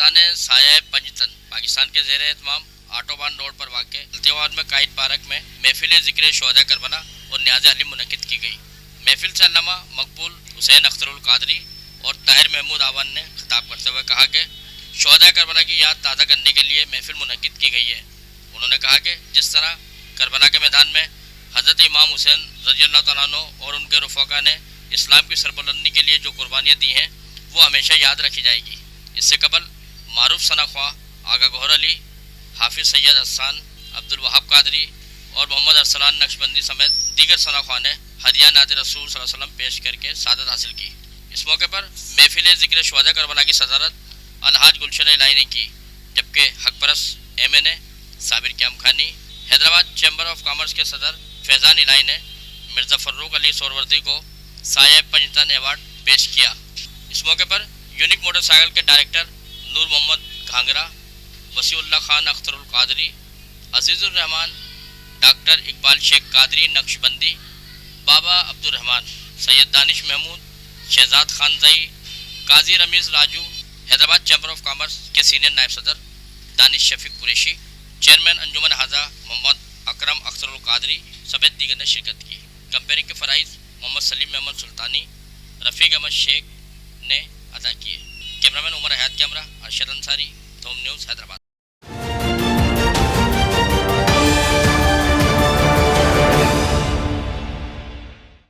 थाना साया पंजतन पाकिस्तान के ज़ेर एहतमाम आटोबान रोड पर वाक़ इल्तिवाद में कायद पार्क में महफिल ज़िक्र शोहदा करबला और न्याज़ अली मुनक़िद की गई। महफिल से अल्लामा मकबूल हुसैन अख्तरुल कादरी और ताहिर महमूद आवान ने खिताब करते हुए कहा कि शोहदा करबला की याद ताज़ा करने के लिए महफिल मुनक़िद की गई है। उन्होंने कहा कि जिस तरह करबला के मैदान में हज़रत इमाम हुसैन रज़ी अल्लाह तआला अन्हु और उनके रफ़ाक़ा ने इस्लाम की सरबुलंदी के लिए जो कुर्बानियाँ दी हैं वो हमेशा याद रखी जाएगी। इससे कबल मारूफ सनाख्वा आगा गौहर अली, हाफिज़ सैयद हसन, अब्दुल वहाब कादरी और मोहम्मद अरसलान नक्शबंदी समेत दीगर सनाख्वा ने हदिया नात रसूल सल्लल्लाहु अलैहि वसल्लम पेश करके सादत हासिल की। इस मौके पर महफिल ज़िक्र शुहदा करबला की सदारत अलहाज गुलशन इलाही ने की, जबकि हकपरस MNA साबिर क्याम खानी, हैदराबाद चैम्बर ऑफ कॉमर्स के सदर फैज़ान इलाही ने मिर्ज़ा फ़र्रुख अली सोरवर्दी को साया पंजतन अवार्ड पेश किया। इस मौके पर यूनिक मोटरसाइकिल के director Noor Mohammad Ghangra, Wasiullah Khan Akhtarul Qadri, Azizur Rahman, doctor Iqbal Shaikh Qadri Naqshbandi, Baba Abdul Rahman, Syed Danish Mahmood, Shahzad Khan Zai, Qazi Rameez Raju, Hyderabad chamber of commerce के सीनियर नायब सदर दानिश शफीक कुरैशी, चेयरमैन अंजुमन हाजा मोहम्मद अकरम अख्तरुल कादरी समेत दीगर ने शिरकत की। कंपेयरिंग के फ़राइज़ मोहम्मद सलीम अहमद सुल्तानी, रफ़ीक अहमद शेख ने अदा किए। कैमरामैन उमर हयात, कैमरा अरशद अंसारी, थोम न्यूज़, हैदराबाद।